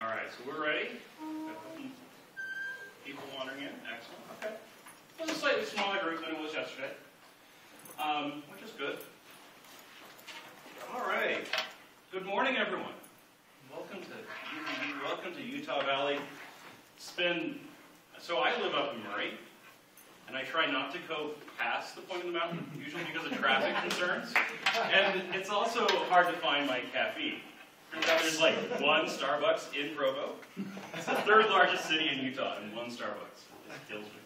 All right, so we're ready. People wandering in. Excellent. Okay. It was a slightly smaller group than it was yesterday, which is good. All right. Good morning, everyone. Welcome to UVD. Welcome to Utah Valley. So I live up in Murray, and I try not to go past the point of the mountain, usually because of traffic concerns. And it's also hard to find my caffeine. There's like one Starbucks in Provo. It's the third largest city in Utah, and one Starbucks. It kills me.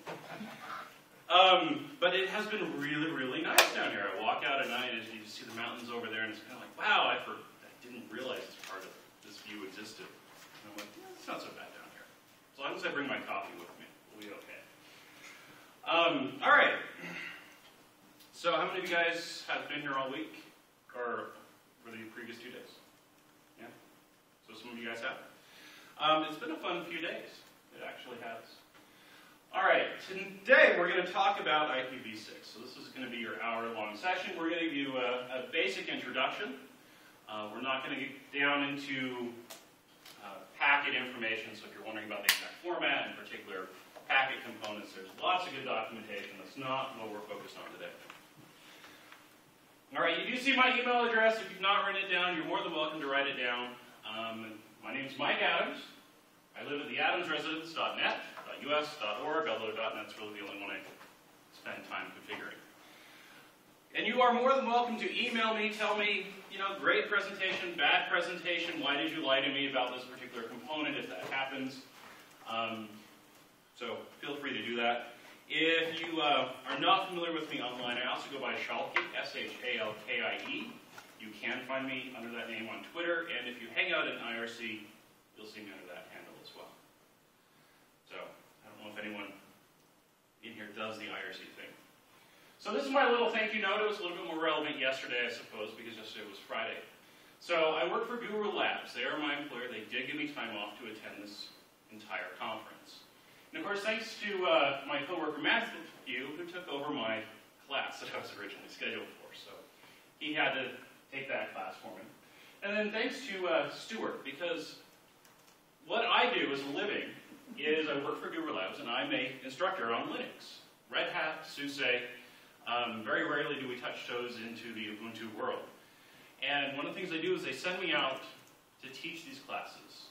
But it has been really, really nice down here. I walk out at night and you see the mountains over there, and it's kind of like, wow, I didn't realize this part of this view existed. And I'm like, yeah, it's not so bad down here. As long as I bring my coffee with me, we'll be okay. All right. So how many of you guys have been here all week, or for the previous 2 days? Yeah? So some of you guys have? It's been a fun few days. It actually has. All right, today we're going to talk about IPv6. So this is going to be your hour-long session. We're going to give you a basic introduction. We're not going to get down into packet information, so if you're wondering about the exact format and particular packet components, there's lots of good documentation. That's not what we're focused on today. All right, you do see my email address. If you've not written it down, you're more than welcome to write it down. My name's Mike Adams. I live at theadamsresidence.net, .us, .org, although .net's really the only one I spend time configuring. And you are more than welcome to email me, tell me, great presentation, bad presentation, why did you lie to me about this particular component if that happens. So feel free to do that. If you are not familiar with me online, I also go by Schalkie, S-H-A-L-K-I-E. You can find me under that name on Twitter, and if you hang out in IRC, you'll see me under that handle as well. So, I don't know if anyone in here does the IRC thing. So this is my little thank you note. It was a little bit more relevant yesterday, I suppose, because yesterday was Friday. So I work for Guru Labs. They are my employer. They did give me time off to attend this entire conference. And of course, thanks to my coworker Matthew, who took over my class that I was originally scheduled for. So he had to take that class for me. And then thanks to Stuart, because what I do as a living is I work for Guru Labs, and I'm an instructor on Linux. Red Hat, SUSE, very rarely do we touch toes into the Ubuntu world. And one of the things they do is they send me out to teach these classes.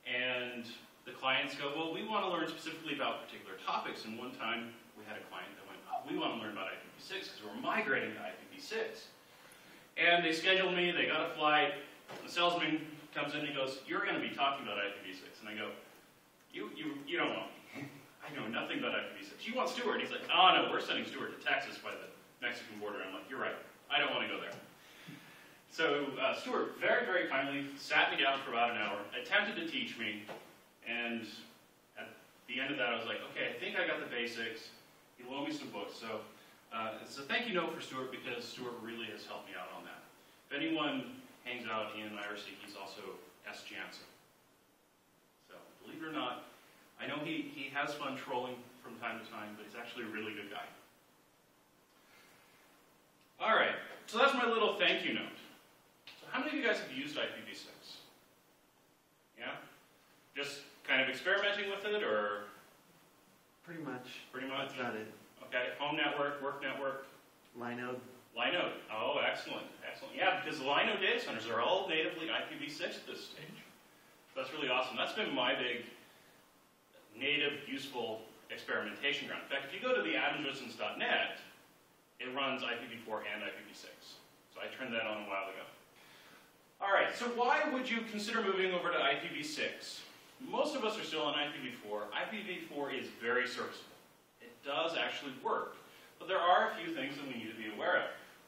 And the clients go, well, we want to learn specifically about particular topics. And one time we had a client that went, oh, we want to learn about IPv6 because we're migrating to IPv6. And they scheduled me, they got a flight, the salesman comes in and he goes, you're going to be talking about IPv6. And I go, you don't want me. I know nothing about IPv6. You want Stuart? He's like, oh no, we're sending Stuart to Texas by the Mexican border. I'm like, you're right, I don't want to go there. So Stuart very, very kindly sat me down for about an hour, attempted to teach me, and at the end of that I was like, okay, I think I got the basics. He loaned me some books. So it's a thank you note for Stuart because Stuart really has helped me out on that. If anyone hangs out in IRC, he's also S. Jansen. So believe it or not, I know he has fun trolling from time to time, but he's actually a really good guy. All right, so that's my little thank you note. So how many of you guys have used IPv6? Yeah? Just kind of experimenting with it, or? Pretty much. Pretty much? That's about it. Okay, home network, work network? Linode. Linode. Oh, excellent. Excellent. Yeah, because the Linode data centers are all natively IPv6 at this stage. So that's really awesome. That's been my big native, useful experimentation ground. In fact, if you go to theadamsresidence.net, it runs IPv4 and IPv6. So I turned that on a while ago. All right, so why would you consider moving over to IPv6? Most of us are still on IPv4. IPv4 is very serviceable. It does actually work. But there are a few things that we need to be aware of.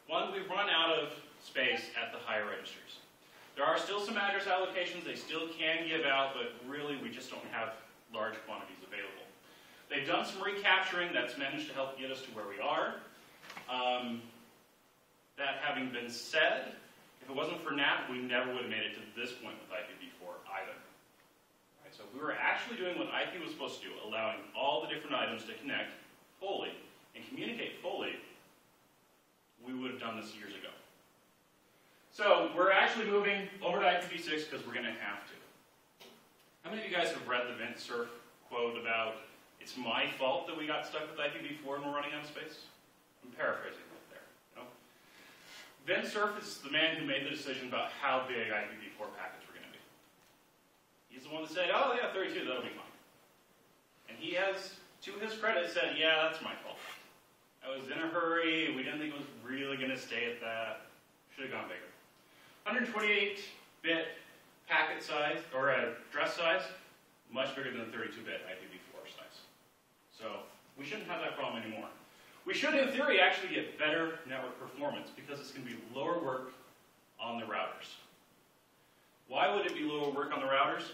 One, we've run out of space at the higher registers. There are still some address allocations they still can give out, but really we just don't have large quantities available. They've done some recapturing that's managed to help get us to where we are. That having been said, if it wasn't for NAT, we never would have made it to this point with IPv4 either. Right, so if we were actually doing what IP was supposed to do, allowing all the different items to connect fully and communicate fully, we would have done this years ago. So we're actually moving over to IPv6 because we're going to have to. How many of you guys have read the VentSurf quote about, it's my fault that we got stuck with IPv4 and we're running out of space? I'm paraphrasing it there. You know? VentSurf is the man who made the decision about how big IPv4 packets were going to be. He's the one that said, oh yeah, 32, that'll be fine. And he has, to his credit, said, yeah, that's my fault. I was in a hurry, we didn't think it was really going to stay at that. Should have gone bigger. 128-bit packet size, or address size, much bigger than the 32-bit IPv4 size. So we shouldn't have that problem anymore. We should, in theory, actually get better network performance because it's going to be lower work on the routers. Why would it be lower work on the routers?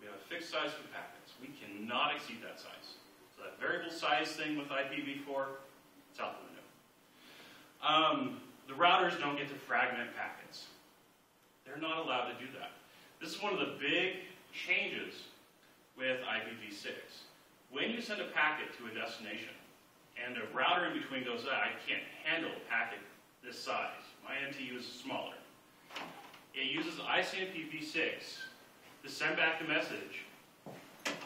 We have a fixed size for packets. We cannot exceed that size. So that variable size thing with IPv4, it's out the window. The routers don't get to fragment packets. They're not allowed to do that. This is one of the big changes with IPv6. When you send a packet to a destination, and a router in between goes, I can't handle a packet this size. My MTU is smaller. It uses ICMP-v6 to send back the message,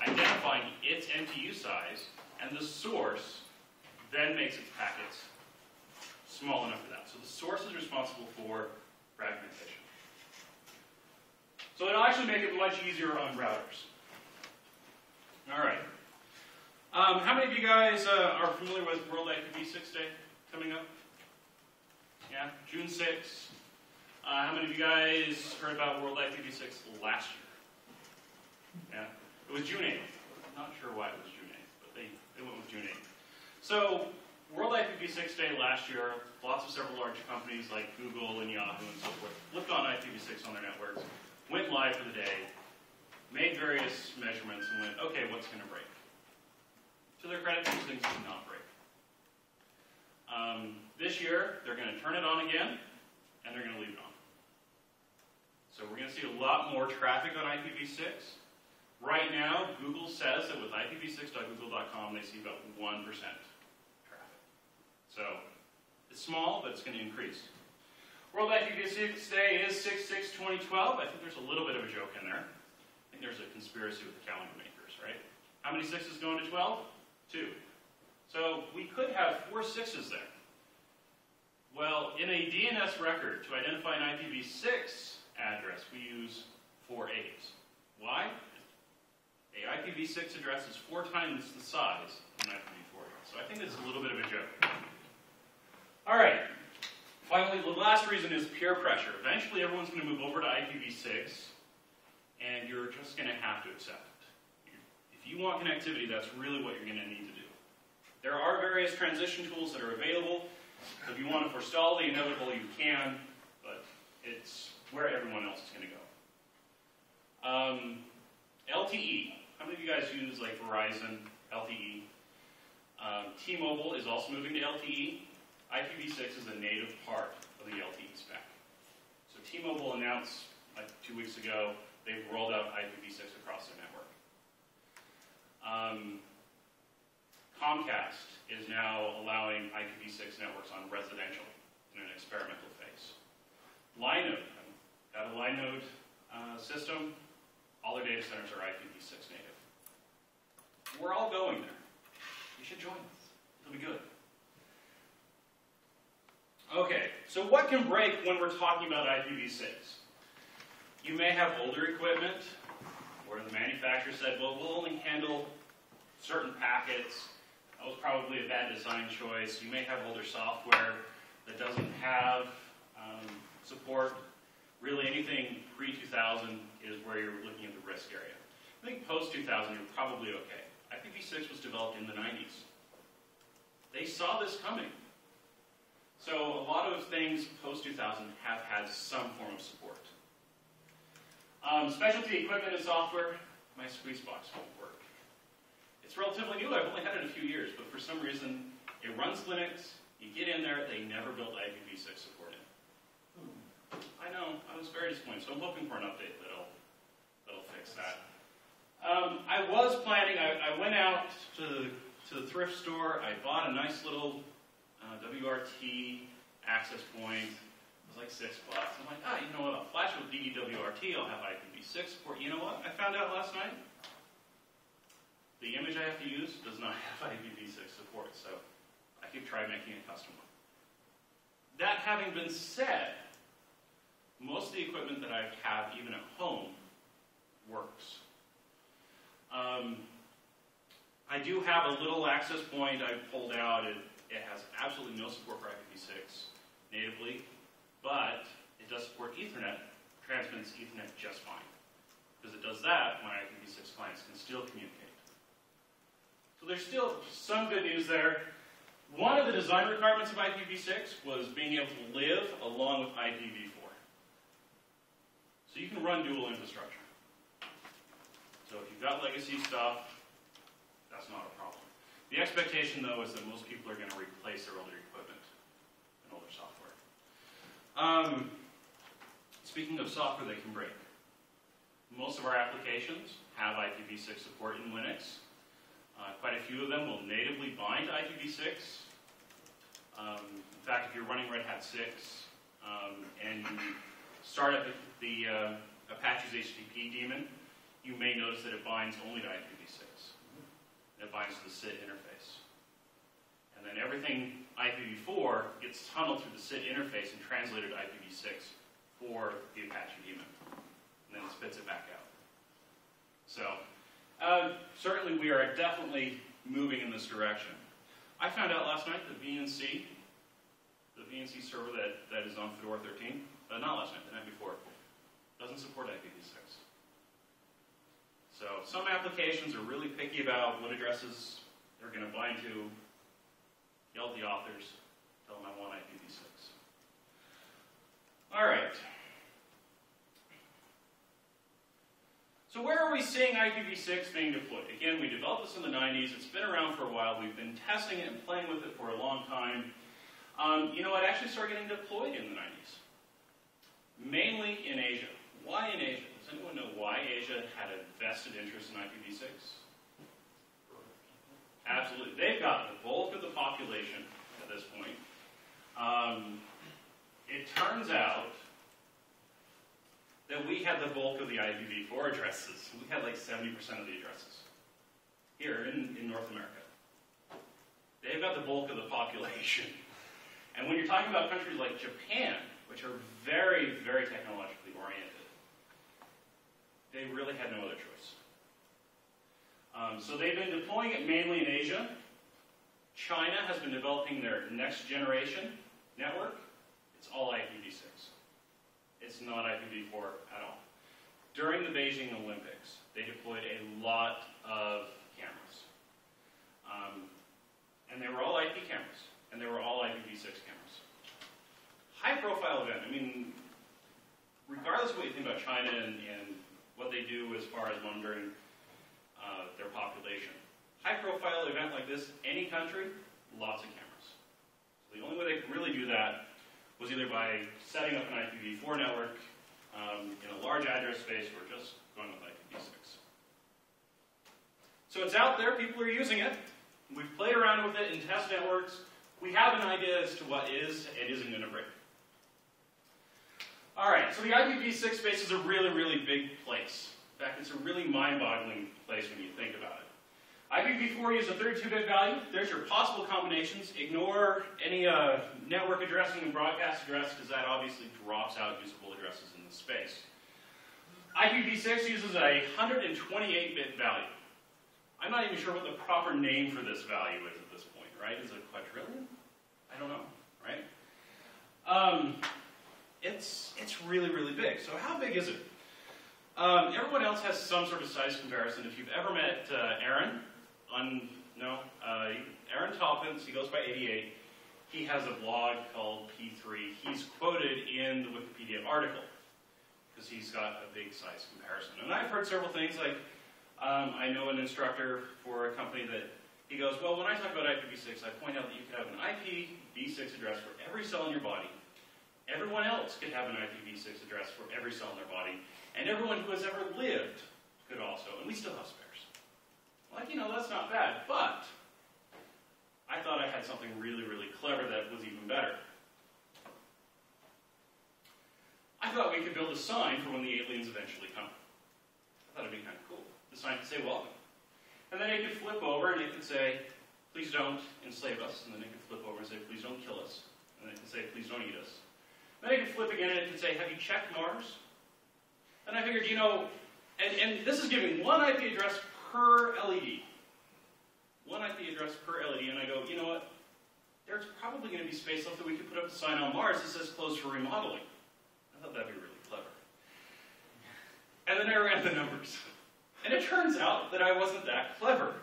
identifying its MTU size, and the source then makes its packets small enough for that. So the source is responsible for fragmentation. So it'll actually make it much easier on routers. All right. How many of you guys are familiar with World IPv6 Day coming up? Yeah, June 6th. How many of you guys heard about World IPv6 last year? Yeah, it was June 8th. I'm not sure why it was June 8th, but they went with June 8th. So, World IPv6 Day last year, lots of several large companies like Google and Yahoo and so forth flipped on IPv6 on their networks, went live for the day, made various measurements, and went, okay, what's going to break? To their credit, these things did not break. This year, they're going to turn it on again, and they're going to leave it on. So we're going to see a lot more traffic on IPv6. Right now, Google says that with IPv6.google.com, they see about 1% traffic. So it's small, but it's going to increase. World IPv6 Day is 6/6/2012. I think there's a little bit of a joke in there. I think there's a conspiracy with the calendar makers, right? How many 6s go into 12? 2. So we could have 4 6s there. Well, in a DNS record, to identify an IPv6 address, we use 4 A's. Why? A IPv6 address is 4 times the size of an IPv4 address. So I think it's a little bit of a joke. All right. Finally, the last reason is peer pressure. Eventually, everyone's going to move over to IPv6, and you're just going to have to accept it. If you want connectivity, that's really what you're going to need to do. There are various transition tools that are available. So if you want to forestall the inevitable, you can, but it's where everyone else is going to go. LTE. How many of you guys use like Verizon, LTE? T-Mobile is also moving to LTE. IPv6 is a native part of the LTE spec. So T-Mobile announced like 2 weeks ago they've rolled out IPv6 across their network. Comcast is now allowing IPv6 networks on residential in an experimental phase. Linode, got a Linode system. All their data centers are IPv6 native. We're all going there. You should join us. It'll be good. Okay, so what can break when we're talking about IPv6? You may have older equipment where the manufacturer said, well, we'll only handle certain packets. That was probably a bad design choice. You may have older software that doesn't have support. Really, anything pre-2000 is where you're looking at the risk area. I think post-2000, you're probably okay. IPv6 was developed in the 90s. They saw this coming. So a lot of things post-2000 have had some form of support. Specialty equipment and software, my Squeezebox won't work. It's relatively new. I've only had it a few years, but for some reason, it runs Linux. You get in there, they never built IPv6 support in. I know, I was very disappointed, so I'm hoping for an update that'll fix that. I was planning, I went out to the thrift store, I bought a nice little WRT access point, It was like $6. I'm like, you know what, I'll flash with DDWRT, I'll have IPv6 support. You know what, I found out last night? The image I have to use does not have IPv6 support, so I could try making a custom one. That having been said, most of the equipment that I have, even at home, works. I do have a little access point I pulled out. It has absolutely no support for IPv6 natively, but it does support Ethernet, transmits Ethernet just fine. Because it does that, my IPv6 clients can still communicate. So there's still some good news there. One of the design requirements of IPv6 was being able to live along with IPv4. So you can run dual infrastructure. So if you've got legacy stuff, that's not a problem. The expectation, though, is that most people are going to replace their older equipment and older software. Speaking of software that can break, most of our applications have IPv6 support in Linux. Quite a few of them will natively bind to IPv6. In fact, if you're running Red Hat 6 and you start up the Apache's HTTP daemon, you may notice that it binds only to IPv6. It binds to the SID interface. And then everything IPv4 gets tunneled through the SID interface and translated to IPv6 for the Apache daemon. And then it spits it back out. So, certainly we are definitely moving in this direction. I found out last night that VNC, the VNC server that is on Fedora 13, not last night, the night before, doesn't support IPv6. So some applications are really picky about what addresses they're going to bind to. Yell at the authors, tell them I want IPv6. All right. So where are we seeing IPv6 being deployed? Again, we developed this in the 90s. It's been around for a while. We've been testing it and playing with it for a long time. You know, it actually started getting deployed in the 90s. Mainly in Asia. Why in Asia? Does anyone know why Asia had a vested interest in IPv6? Absolutely. They've got the bulk of the population at this point. It turns out that we had the bulk of the IPv4 addresses. We had like 70% of the addresses here in North America. They've got the bulk of the population. And when you're talking about countries like Japan, which are very, very technologically oriented, they really had no other choice. So they've been deploying it mainly in Asia. China has been developing their next generation network. It's all IPv6. It's not IPv4 at all. During the Beijing Olympics, they deployed a lot of cameras. And they were all IP cameras. And they were all IPv6 cameras. High-profile event. I mean, regardless of what you think about China and what they do as far as monitoring their population. High-profile event like this, any country, lots of cameras. So the only way they could really do that was either by setting up an IPv4 network in a large address space or just going with IPv6. So it's out there, people are using it. We've played around with it in test networks. We have an idea as to what is and isn't going to break. All right, so the IPv6 space is a really, really big place. In fact, it's a really mind-boggling place when you think about it. IPv4 uses a 32-bit value. There's your possible combinations. Ignore any network addressing and broadcast address, because that obviously drops out usable addresses in the space. IPv6 uses a 128-bit value. I'm not even sure what the proper name for this value is at this point, right? Is it a quadrillion? I don't know, right? It's really, really big. So how big is it? Everyone else has some sort of size comparison. If you've ever met Aaron, Aaron Tompkins, he goes by 88. He has a blog called P3. He's quoted in the Wikipedia article because he's got a big size comparison. And I've heard several things like, I know an instructor for a company that he goes, well, when I talk about IPv6, I point out that you could have an IPv6 address for every cell in your body. Everyone else could have an IPv6 address for every cell in their body. And everyone who has ever lived could also. And we still have spares. Like, that's not bad. But I thought I had something really, really clever that was even better. I thought we could build a sign for when the aliens eventually come. I thought it'd be kind of cool. The sign could say welcome. And then it could flip over and it could say, please don't enslave us. And then it could flip over and say, please don't kill us. And then it could say, please don't eat us. Then it could flip again and it could say, have you checked Mars? And I figured, and this is giving one IP address per LED. One IP address per LED. And I go, you know what? There's probably going to be space left that we could put up a sign on Mars that says closed for remodeling. I thought that'd be really clever. And then I ran the numbers. And it turns out that I wasn't that clever.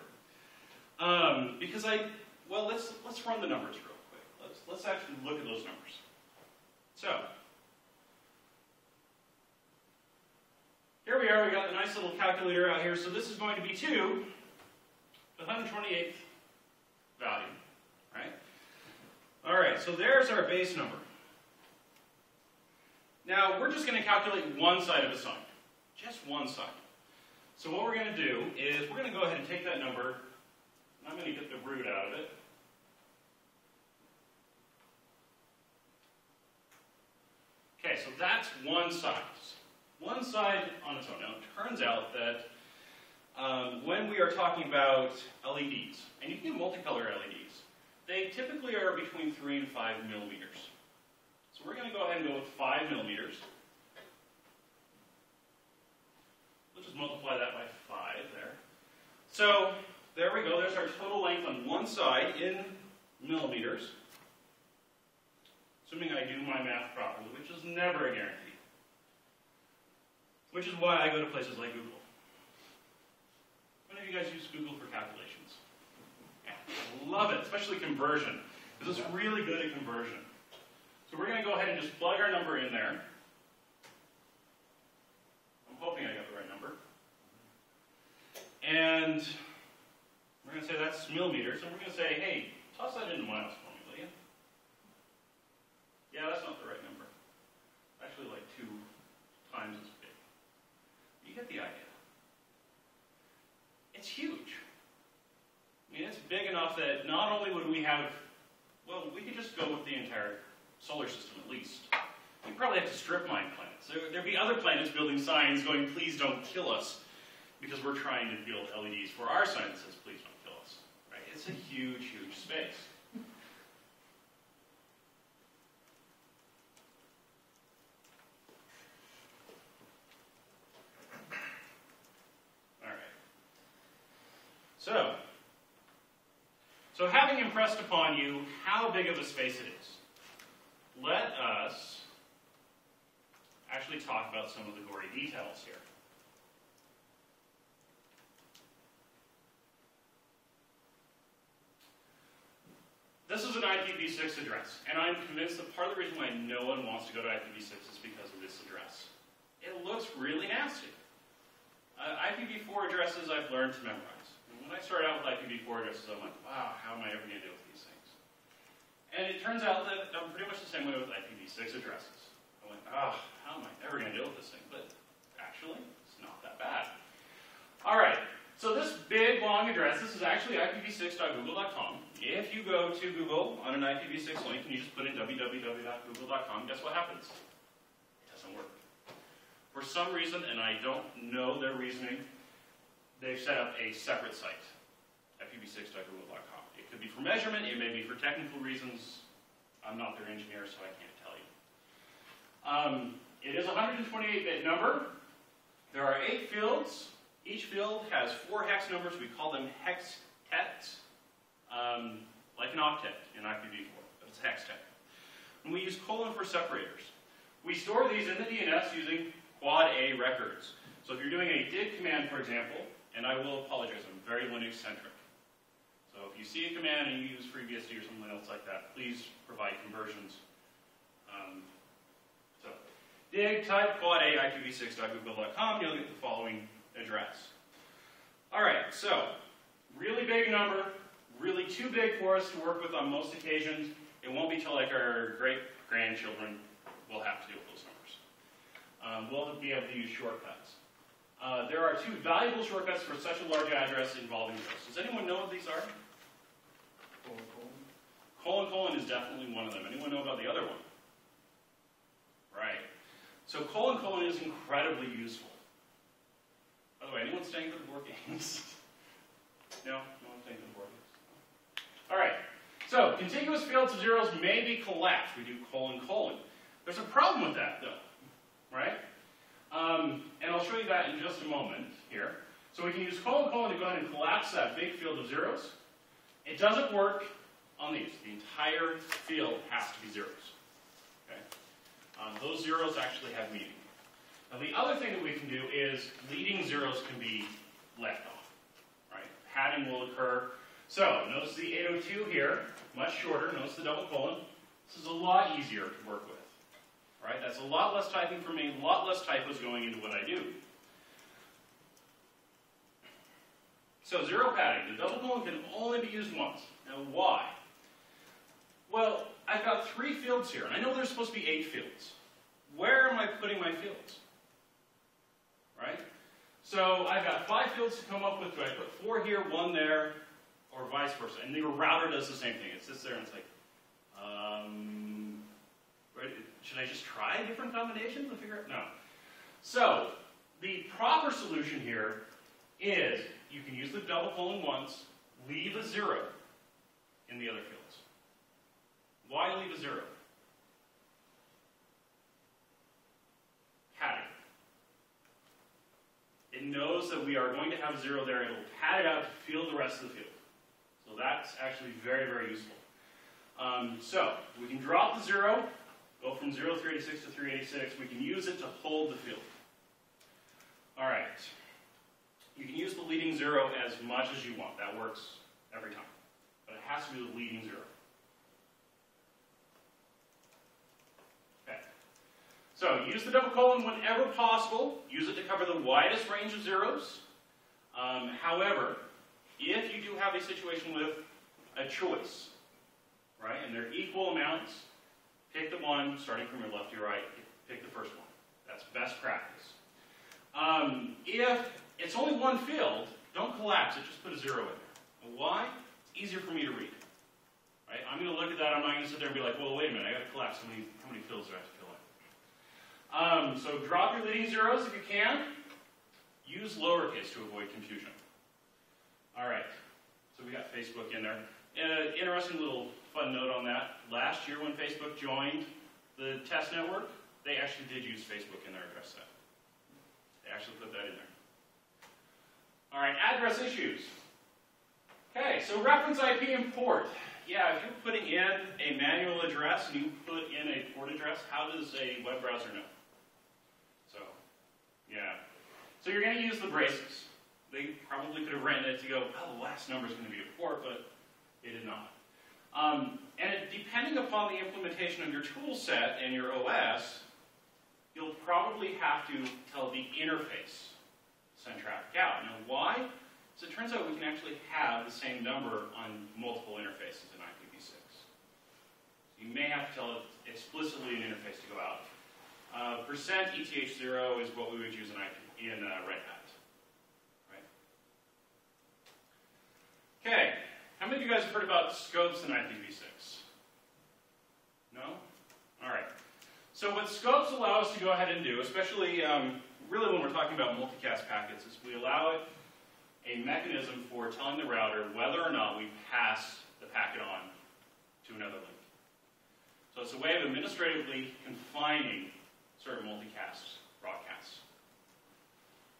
Because let's run the numbers real quick. Let's actually look at those numbers. So, here we are. We got the nice little calculator out here. So this is going to be 2, the 128th value, right? All right, so there's our base number. Now, we're just going to calculate one side of a sign. Just one side. So what we're going to do is we're going to go ahead and take that number, and I'm going to get the root out of it. Okay, so that's one side. One side on its own. Now, it turns out that when we are talking about LEDs, and you can do multicolor LEDs, they typically are between 3 and 5 millimeters. So we're going to go ahead and go with 5 millimeters. We'll just multiply that by 5 there. So there we go. There's our total length on one side in millimeters. Assuming I do my math properly, which is never a guarantee. Which is why I go to places like Google. When have you guys used Google for calculations? Yeah, I love it, especially conversion. Because it's really good at conversion. So we're going to go ahead and just plug our number in there. I'm hoping I got the right number. And we're going to say that's millimeters. And we're going to say, hey, toss that into miles for me, will you? Yeah, that's not the right number. Actually, like 2 times as big. You get the idea. It's huge. I mean, it's big enough that not only would we have, well, we could just go with the entire solar system at least. We'd probably have to strip mine planets. There'd be other planets building signs going, please don't kill us, because we're trying to build LEDs for our sign that says, please don't kill us. Right? It's a huge, huge space. All right. So having impressed upon you how big of a space it is, let us actually talk about some of the gory details here. This is an IPv6 address, and I'm convinced that part of the reason why no one wants to go to IPv6 is because of this address. It looks really nasty. IPv4 addresses I've learned to memorize. And when I started out with IPv4 addresses, I'm like, wow, how am I ever going to deal with these things? And it turns out that I'm pretty much the same way with IPv6 addresses. I went, how am I ever going to deal with this thing? But actually, it's not that bad. All right, so this big, long address, this is actually IPv6.google.com. If you go to Google on an IPv6 link and you just put in www.google.com, guess what happens? It doesn't work. For some reason, and I don't know their reasoning, they've set up a separate site, IPv6.google.com. It could be for measurement, it may be for technical reasons. I'm not their engineer, so I can't tell you. It is a 128-bit number. There are 8 fields. Each field has 4 hex numbers. We call them hextets, like an octet in IPv4, but it's hextet. And we use colon for separators. We store these in the DNS using quad A records. So if you're doing a dig command, for example, and I will apologize, I'm very Linux-centric. So if you see a command and you use FreeBSD or something else like that, please provide conversions. So dig, type quad A IPv6.google.com, you'll get the following address. All right, so really big number, really too big for us to work with on most occasions. It won't be till like our great-grandchildren we'll have to deal with those numbers. We'll be able to use shortcuts. There are 2 valuable shortcuts for such a large address involving this. Does anyone know what these are? Colon, colon is definitely one of them. Anyone know about the other one? Right. So colon is incredibly useful. By the way, anyone staying for the board games? No? No one staying for the board games? All right. So contiguous fields of zeros may be collapsed. We do colon. There's a problem with that, though, right? And I'll show you that in just a moment here. So we can use colon to go ahead and collapse that big field of zeros. It doesn't work on these. The entire field has to be zeros. Okay? Those zeros actually have meaning. Now the other thing that we can do is leading zeros can be left off. Right? Padding will occur. So notice the 802 here, much shorter. Notice the double colon. This is a lot easier to work with. Right? That's a lot less typing for me, a lot less typos going into what I do. So zero padding. The double colon can only be used once. Now why? Well, I've got 3 fields here, and I know there's supposed to be 8 fields. Where am I putting my fields? Right? So I've got 5 fields to come up with. Do I put 4 here, 1 there, or vice versa? And the router does the same thing. It sits there and it's like, should I just try different combinations and figure it? No. So the proper solution here is you can use the double colon once, leave a 0 in the other fields. Why leave a 0? Padding. It knows that we are going to have a 0 there. It will pad it out to fill the rest of the field. So that's actually very, very useful. So we can drop the 0, go from 0386 to 386. We can use it to hold the field. All right. You can use the leading 0 as much as you want. That works every time. But it has to be the leading 0. Okay. So use the double colon whenever possible. Use it to cover the widest range of zeros. However, if you do have a situation with a choice, right, and they're equal amounts, pick the one starting from your left to your right. Pick the first one. That's best practice. If it's only one field, don't collapse it. Just put a 0 in there. Why? It's easier for me to read. Right? I'm going to look at that. I'm not going to sit there and be like, well, wait a minute. I got to collapse. How many fields do I have to fill in? So drop your leading zeros if you can. Use lowercase to avoid confusion. All right. So we got Facebook in there. Interesting little fun note on that. Last year when Facebook joined the test network, they actually did use Facebook in their address set. They actually put that in there. All right, address issues. Okay, so reference IP import. Yeah, if you're putting in a manual address and you put in a port address, how does a web browser know? So, yeah. So you're going to use the braces. They probably could have written it to go, oh, the last number is going to be a port, but they did not. Depending upon the implementation of your tool set and your OS, you'll probably have to tell the interface to send traffic out. Now, why? So it turns out we can actually have the same number on multiple interfaces in IPv6. So you may have to tell it explicitly an interface to go out. %ETH0 is what we would use in Red Hat. Right? Okay. How many of you guys have heard about scopes in IPv6? No? All right. So what scopes allow us to go ahead and do, especially really when we're talking about multicast packets, is we allow it a mechanism for telling the router whether or not we pass the packet on to another link. So it's a way of administratively confining certain multicast broadcasts.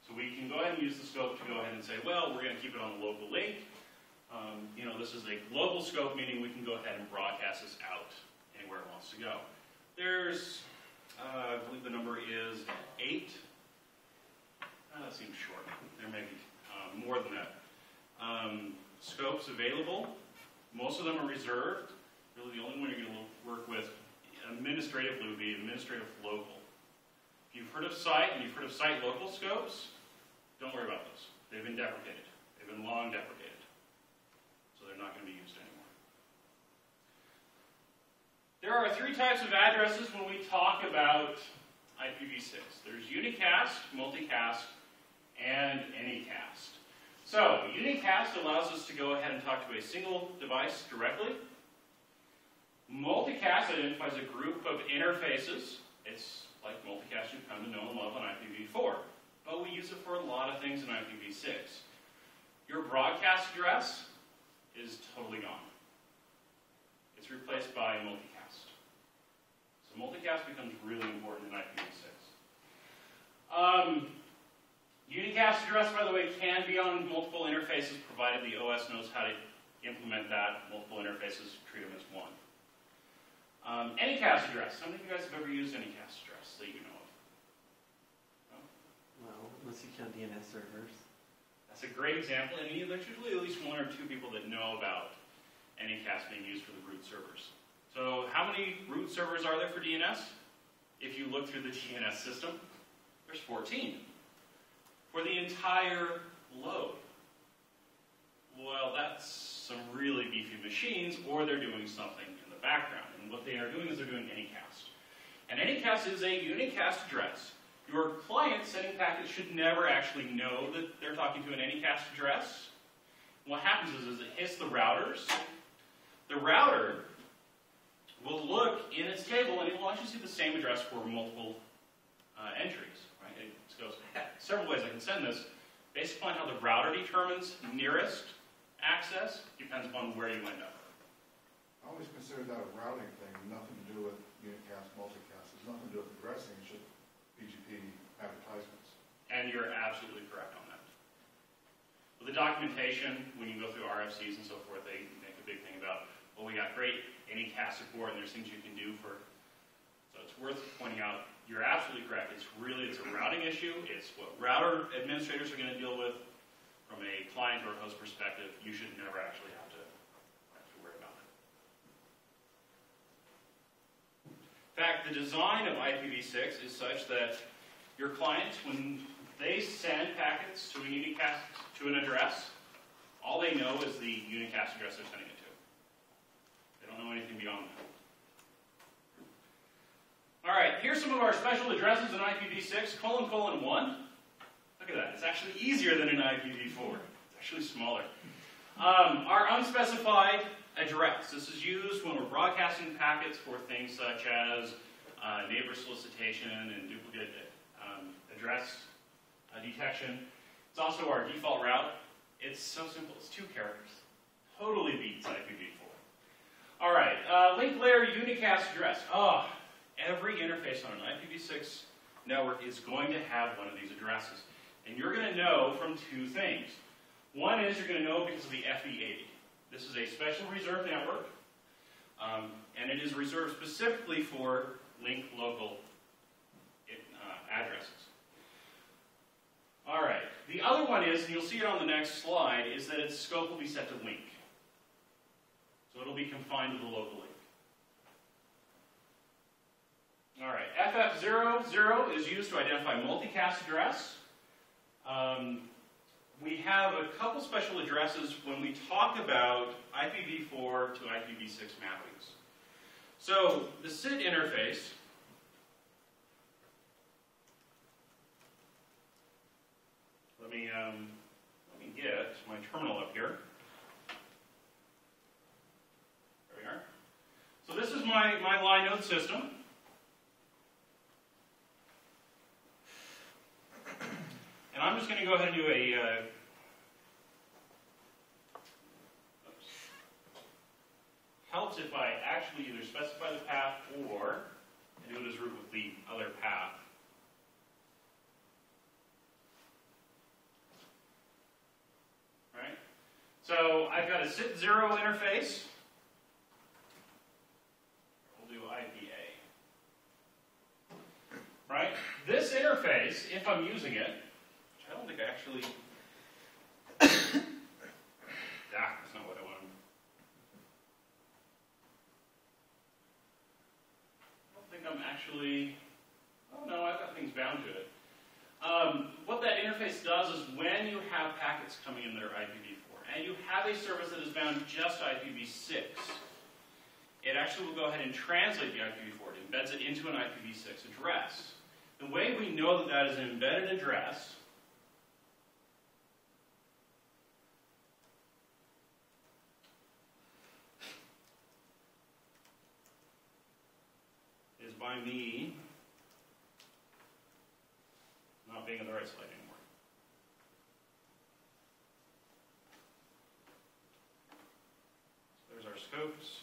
So we can go ahead and use the scope to go ahead and say, well, we're going to keep it on a local link. This is a global scope, meaning we can go ahead and broadcast this out anywhere it wants to go. There's, I believe the number is 8. That seems short. There may be more than that. Scopes available. Most of them are reserved. Really, the only one you're going to work with administratively would be administrative local. If you've heard of site and you've heard of site local scopes, don't worry about those. They've been deprecated. They've been long deprecated. So they're not going to be used anymore. There are 3 types of addresses when we talk about IPv6. There's Unicast, Multicast, and Anycast. So, Unicast allows us to go ahead and talk to a single device directly. Multicast identifies a group of interfaces. It's like multicast you've come to know and love on IPv4. But we use it for a lot of things in IPv6. Your broadcast address is totally gone. It's replaced by multicast. So multicast becomes really important in IPv6. Unicast address, by the way, can be on multiple interfaces, provided the OS knows how to implement that. Multiple interfaces, treat them as one. Anycast address. How many of you guys have ever used Anycast address that you know of? No? Well, unless you count DNS servers. That's a great example. I mean, there's usually at least one or two people that know about Anycast being used for the root servers. So how many root servers are there for DNS? If you look through the DNS system, there's 14. For the entire load. Well, that's some really beefy machines, or they're doing something in the background. And what they are doing is they're doing Anycast. And Anycast is a unicast address. Your client sending packets should never actually know that they're talking to an Anycast address. What happens is it hits the routers. The router will look in its table, and it will actually see the same address for multiple entries. Right? It goes, several ways I can send this. Based upon how the router determines nearest access, depends upon where you end up. I always consider that a routing thing, nothing to do with unicast, multicast. There's nothing to do with addressing, it's just PGP advertisements. And you're absolutely correct on that. With the documentation, when you go through RFCs and so forth, they make a big thing about, well, we got great Anycast support, and there's things you can do for. So it's worth pointing out, you're absolutely correct. It's a routing issue. It's what router administrators are going to deal with. From a client or a host perspective, you should never actually have to worry about it. In fact, the design of IPv6 is such that your clients, when they send packets to a unicast, to an address, all they know is the unicast address they're sending it to. They don't know anything beyond that. All right, here's some of our special addresses in IPv6, : 1. Look at that. It's actually easier than in IPv4. It's actually smaller. Our unspecified address. This is used when we're broadcasting packets for things such as neighbor solicitation and duplicate address detection. It's also our default route. It's so simple. It's 2 characters. Totally beats IPv4. All right. Link layer unicast address. Every interface on an IPv6 network is going to have one of these addresses. And you're going to know from 2 things. One is you're going to know because of the FE80. This is a special reserved network, and it is reserved specifically for link local addresses. All right. The other one is, and you'll see it on the next slide, is that its scope will be set to link. So it'll be confined to the local link. All right. FF00 is used to identify multicast address. We have a couple special addresses when we talk about IPv4 to IPv6 mappings. So the SID interface let me get my terminal up here. There we are. So this is my Linode system. And I'm just going to go ahead and do a helps if I actually either specify the path or I do it as root with the other path. Right? So I've got a SIT0 interface. We'll do IPA. Right? This interface, if I'm using it, which I don't think I actually... that's not what I wanted. I'm actually, oh no, I've got things bound to it. What that interface does is when you have packets coming in that are IPv4, and you have a service that is bound just to IPv6, it actually will go ahead and translate the IPv4. It embeds it into an IPv6 address. The way we know that that is an embedded address by me looking at the right slide anymore. So there's our scopes.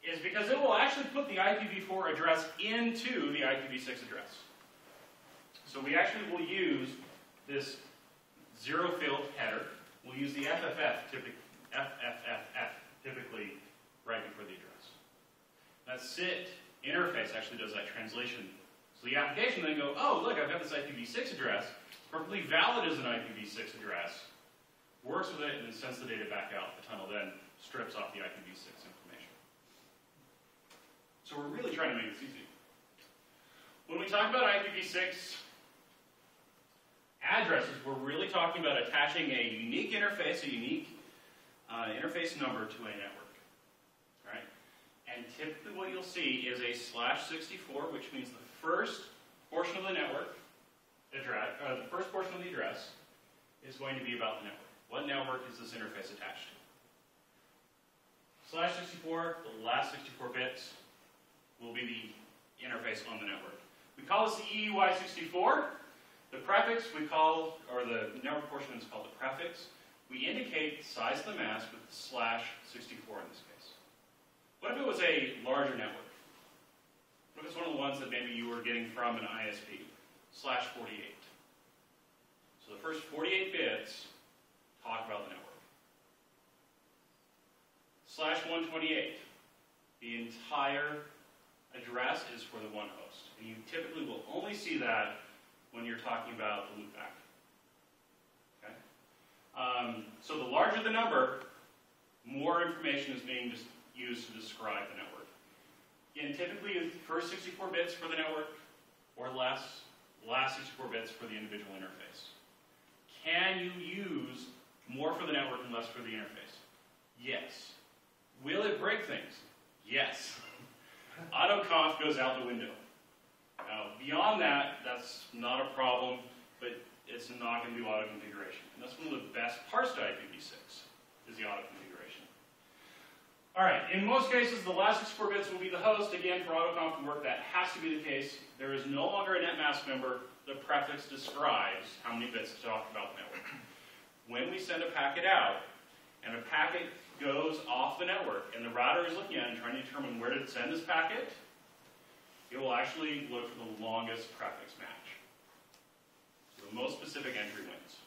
Is because it will actually put the IPv4 address into the IPv6 address. So we actually will use this zero field header. We'll use the FFF, typically right before the address. That SIT interface actually does that translation. So the application then go, oh, look, I've got this IPv6 address, perfectly valid as an IPv6 address, works with it, and then sends the data back out. The tunnel then strips off the IPv6 information. So we're really trying to make this easy. When we talk about IPv6 addresses, we're really talking about attaching a unique interface, a unique interface number to a network. Right? And typically what you'll see is a /64, which means the first portion of the network address, the first portion of the address is going to be about the network. What network is this interface attached to? /64, the last 64 bits, will be the interface on the network. We call this the EEY64. The prefix we call, or the network portion is called the prefix. We indicate the size of the mask with the /64 in this case. What if it was a larger network? What if it's one of the ones that maybe you were getting from an ISP? /48. So the first 48 bits talk about the network. /128. The entire address is for the one host. And you typically will only see that when you're talking about the loopback. Okay? So the larger the number, more information is being used to describe the network. Again, typically the first 64 bits for the network, or less, last 64 bits for the individual interface. Can you use more for the network and less for the interface? Yes. Will it break things? Yes. AutoConf goes out the window. Now, beyond that, that's not a problem, but it's not going to do auto-configuration. And that's one of the best parts to IPv6, is the auto-configuration. All right, in most cases, the last 64 bits will be the host. Again, for AutoConf to work, that has to be the case. There is no longer a netmask member. The prefix describes how many bits to talk about the network. When we send a packet out, and a packet goes off the network, and the router is looking at it and trying to determine where to send this packet, it will actually look for the longest prefix match. So the most specific entry wins.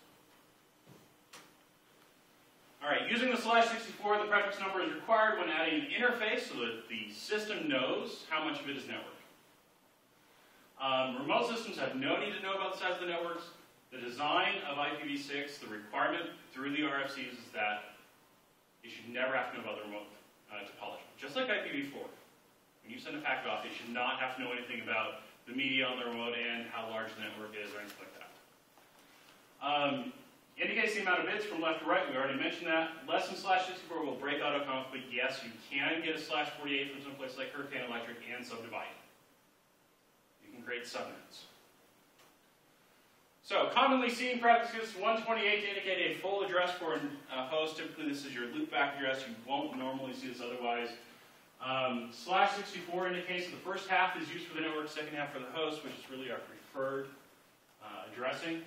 All right, using the /64, the prefix number is required when adding an interface so that the system knows how much of it is network. Remote systems have no need to know about the size of the networks. The design of IPv6, the requirement through the RFCs is that you should never have to know about the remote topology. Just like IPv4. When you send a packet off, you should not have to know anything about the media on the remote end, how large the network is, or anything like that. Indicates the amount of bits from left to right. We already mentioned that. Less than /64 will break AutoConf, but yes, you can get a /48 from someplace like Hurricane Electric and subdivide. You can create subnets. So, commonly seen prefixes 128 to indicate a full address for a host. Typically, this is your loopback address. You won't normally see this otherwise. /64 indicates the first half is used for the network, second half for the host, which is really our preferred addressing.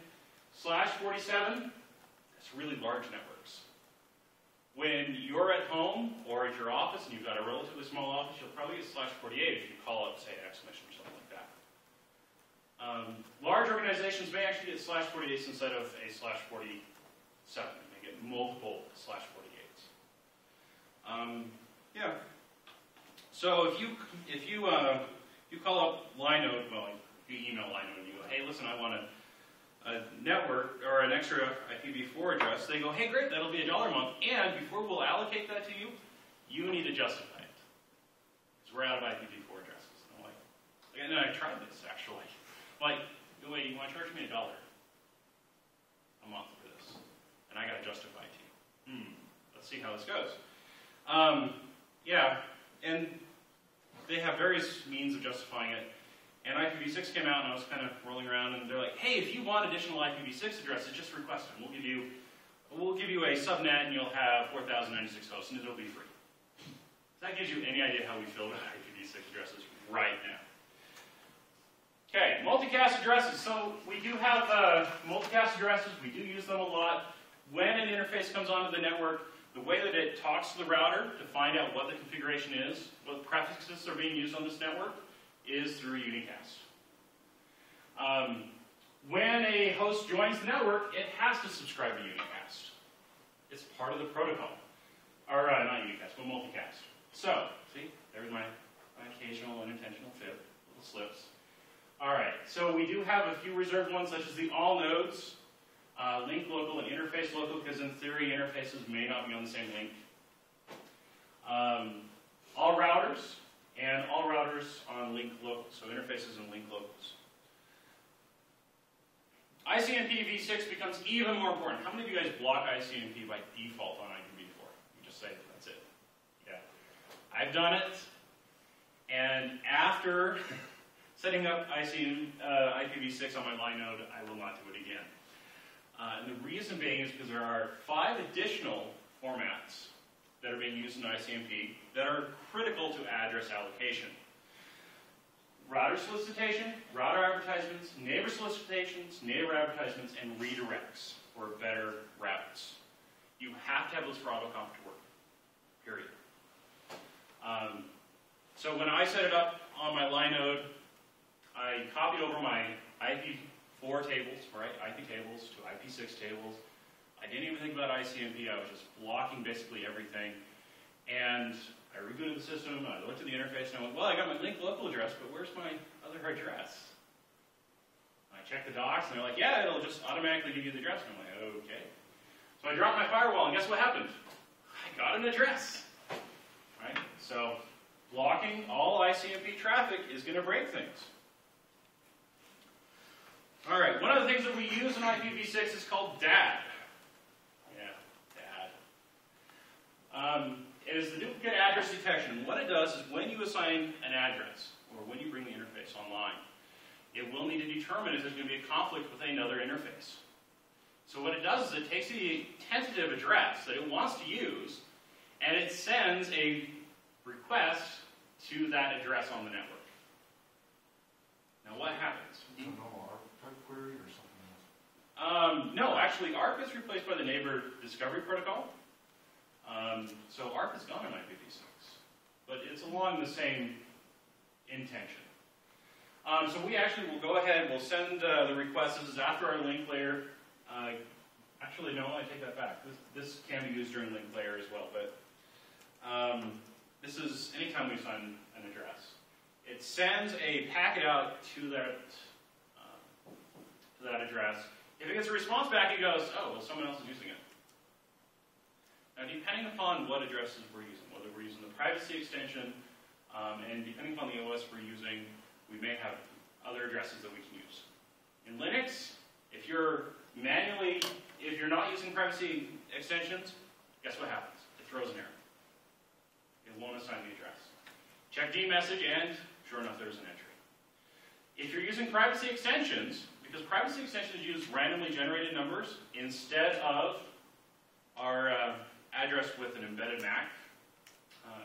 /47, it's really large networks. When you're at home or at your office and you've got a relatively small office, you'll probably get /48 if you call up, say, exclamation or something like that. Large organizations may actually get /48s instead of a /47. They get multiple /48s. Yeah. So if you call up Linode, well, you email Linode and you go, hey, listen, I want a network or an extra IPv4 address. They go, hey, great, that'll be $1 a month. And before we'll allocate that to you, you need to justify it. Because we're out of IPv4 addresses. And I'm like, and then I tried this actually. I'm like, wait, you want to charge me $1 a month for this? And I got to justify it to you. Let's see how this goes. Yeah, and they have various means of justifying it. And IPv6 came out, and I was kind of rolling around, and they're like, "Hey, if you want additional IPv6 addresses, just request them. We'll give you a subnet, and you'll have 4,096 hosts, and it'll be free." That gives you any idea how we feel about IPv6. IPv6 addresses right now. Okay, multicast addresses. So we do have multicast addresses. We do use them a lot. When an interface comes onto the network, the way that it talks to the router to find out what the configuration is, what prefixes are being used on this network, is through Unicast. When a host joins the network, it has to subscribe to Unicast. It's part of the protocol. Or not Unicast, but Multicast. So, see, there's my occasional unintentional fib, little slips. Alright, so we do have a few reserved ones, such as the all nodes, link local and interface local, because in theory interfaces may not be on the same link. All routers, and all routers on link local, so interfaces and link locals. ICMP v6 becomes even more important. How many of you guys block ICMP by default on IPv4? You just say, that's it. Yeah. I've done it, and after setting up IPv6 on my line node, I will not do it again. And the reason being is because there are 5 additional formats that are being used in ICMP that are critical to address allocation. Router solicitation, router advertisements, neighbor solicitations, neighbor advertisements, and redirects for better routes. You have to have those for AutoConf to work, period. So when I set it up on my line node, I copied over my IP4 tables, right, IP tables to IP6 tables. I didn't even think about ICMP, I was just blocking basically everything. And I rebooted the system, I looked at the interface, and I went, well, I got my link local address, but where's my other address? I checked the docs, and they're like, yeah, it'll just automatically give you the address. And I'm like, okay. So I dropped my firewall, and guess what happened? I got an address. Right? So blocking all ICMP traffic is going to break things. All right, one of the things that we use in IPv6 is called DAD. Yeah, DAD. It is the duplicate address detection. And what it does is when you assign an address, or when you bring the interface online, it will need to determine if there's going to be a conflict with another interface. So what it does is it takes the tentative address that it wants to use, and it sends a request to that address on the network. Now what happens? Is it a normal ARP type query or something else? No, actually ARP is replaced by the neighbor discovery protocol. So ARP is gone in IPv6, but it's along the same intention. So we actually will go ahead, we'll send the request. This is after our link layer. Actually, no, I take that back. This can be used during link layer as well, but this is anytime we assign an address. It sends a packet out to that address. If it gets a response back, it goes, oh, well, someone else is using it. Now, depending upon what addresses we're using, whether we're using the privacy extension, and depending upon the OS we're using, we may have other addresses that we can use. In Linux, if you're not using privacy extensions, guess what happens? It throws an error. It won't assign the address. Check dmessage, and sure enough, there's an entry. If you're using privacy extensions, because privacy extensions use randomly generated numbers instead of our address with an embedded MAC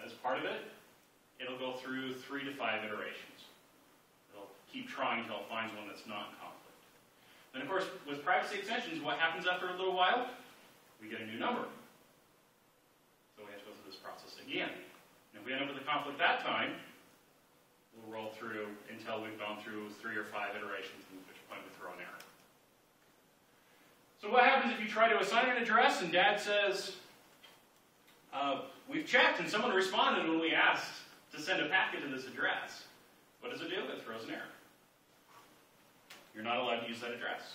as part of it, it'll go through 3 to 5 iterations. It'll keep trying until it finds one that's not in conflict. Then, of course, with privacy extensions, what happens after a little while? We get a new number. So we have to go through this process again. And if we end up with a conflict that time, we'll roll through until we've gone through 3 or 5 iterations, at which point we throw an error. So what happens if you try to assign an address and Dad says, we've checked and someone responded when we asked to send a packet to this address. What does it do? It throws an error. You're not allowed to use that address.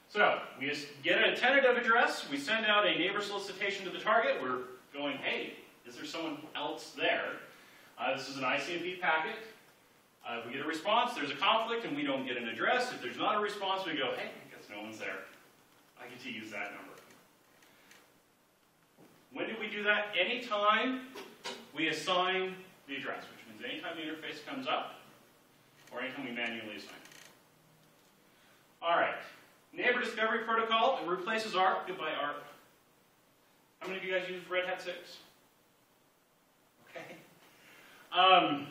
So we just get a tentative address, we send out a neighbor solicitation to the target, we're going, hey, is there someone else there? This is an ICMP packet. If we get a response, there's a conflict and we don't get an address. If there's not a response, we go, hey, I guess no one's there. I get to use that number. When do we do that? Anytime we assign the address, which means anytime the interface comes up, or anytime we manually assign it. All right. Neighbor discovery protocol, it replaces ARP. Goodbye, ARP. How many of you guys use Red Hat 6? Okay. How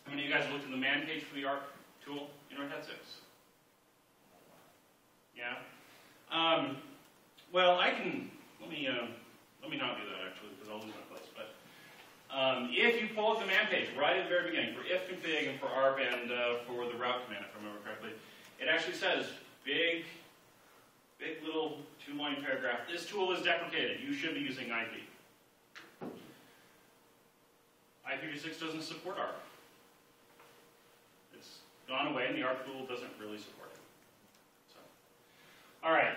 many of you guys looked at the man page for the ARC tool in Red Hat 6? Yeah? Well, I can, let me not do that actually, because I'll lose my place. But if you pull up the man page right at the very beginning for ifconfig and for ARP and for the route command, if I remember correctly, it actually says big little 2-line paragraph. This tool is deprecated. You should be using IP. IPv6 doesn't support ARP. It's gone away, and the ARP tool doesn't really support it. So, all right.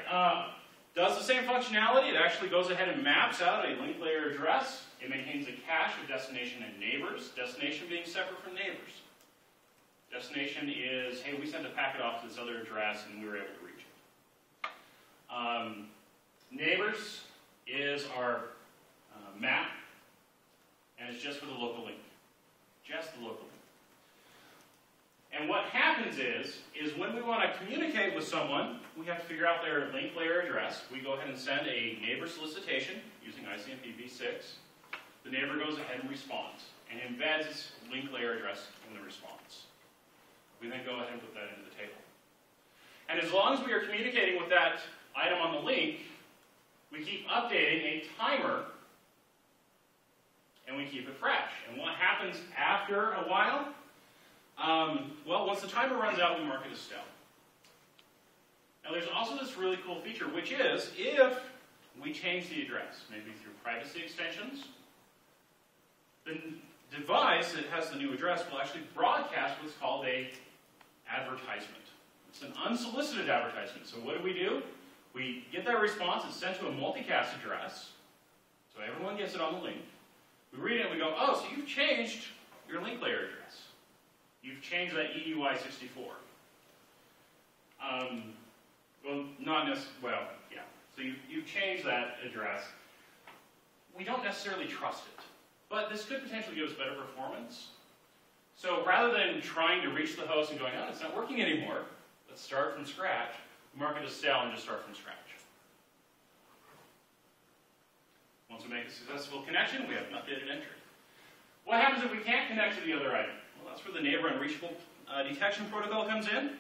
Does the same functionality. It actually goes ahead and maps out a link layer address. It maintains a cache of destination and neighbors. Destination being separate from neighbors. Destination is, hey, we sent a packet off to this other address, and we were able to reach it. Neighbors is our map, and it's just for the local link. Just the local link. And what happens is when we want to communicate with someone, we have to figure out their link layer address. We go ahead and send a neighbor solicitation using IPv6. The neighbor goes ahead and responds, and embeds its link layer address in the response. We then go ahead and put that into the table. And as long as we are communicating with that item on the link, we keep updating a timer, and we keep it fresh. And what happens after a while? Well, once the timer runs out, we mark it as stale. Now, there's also this really cool feature, which is if we change the address, maybe through privacy extensions, the device that has the new address will actually broadcast what's called an advertisement. It's an unsolicited advertisement. So what do? We get that response. It's sent to a multicast address. So everyone gets it on the link. We read it and we go, oh, so you've changed your link layer address. You've changed that EUI64. Well, not necessarily, well, yeah. So you've changed that address. We don't necessarily trust it. But this could potentially give us better performance. So rather than trying to reach the host and going, oh, it's not working anymore, let's start from scratch. Mark it as stale and just start from scratch. Once we make a successful connection, we have an updated entry. What happens if we can't connect to the other item? Well, that's where the neighbor unreachable detection protocol comes in.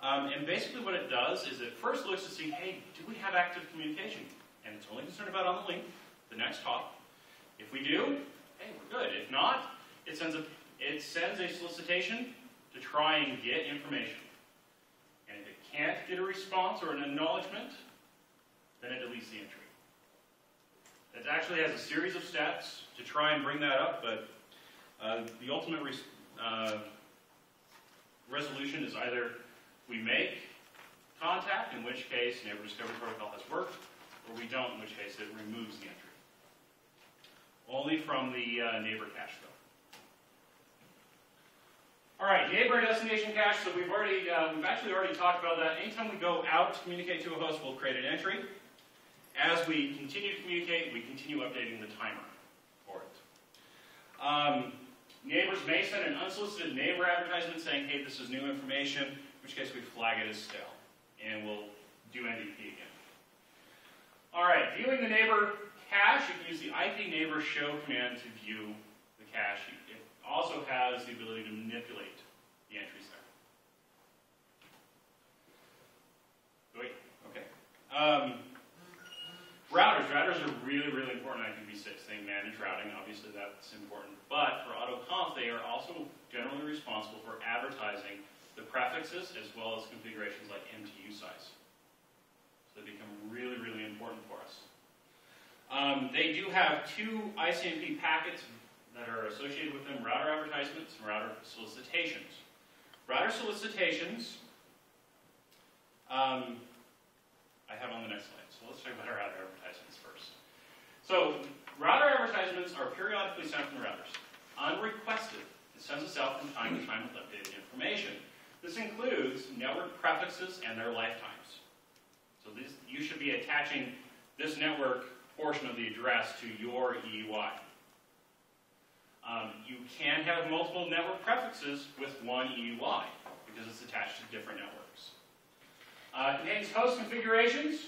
And basically what it does is it first looks to see, hey, do we have active communication? And it's only concerned about on the link, the next hop. If we do, hey, we're good. If not, it sends a solicitation to try and get information. And if it can't get a response or an acknowledgement, then it deletes the entry. It actually has a series of steps to try and bring that up, but the ultimate resolution is either we make contact, in which case neighbor discovery protocol has worked, or we don't, in which case it removes the entry. Only from the neighbor cache, though. All right, neighbor and destination cache. So we've actually already talked about that. Anytime we go out to communicate to a host, we'll create an entry. As we continue to communicate, we continue updating the timer for it. Neighbors may send an unsolicited neighbor advertisement saying, hey, this is new information, in which case we flag it as stale, and we'll do NDP again. All right, viewing the neighbor cache, you can use the IP neighbor show command to view the cache. It also has the ability to manipulate the entries there. Wait, okay. Routers are really, really important in IPv6. They manage routing, obviously that's important. But for AutoConf, they are also generally responsible for advertising the prefixes as well as configurations like MTU size. So they become really, really important for us. They do have two ICMP packets that are associated with them, router advertisements and router solicitations. Router solicitations, I have on the next slide. So let's talk about our router advertisements first. So router advertisements are periodically sent from the routers. Unrequested. It sends us out from time to time with updated information. This includes network prefixes and their lifetimes. So you should be attaching this network portion of the address to your EUI. You can have multiple network prefixes with one EUI because it's attached to different networks. It contains host configurations.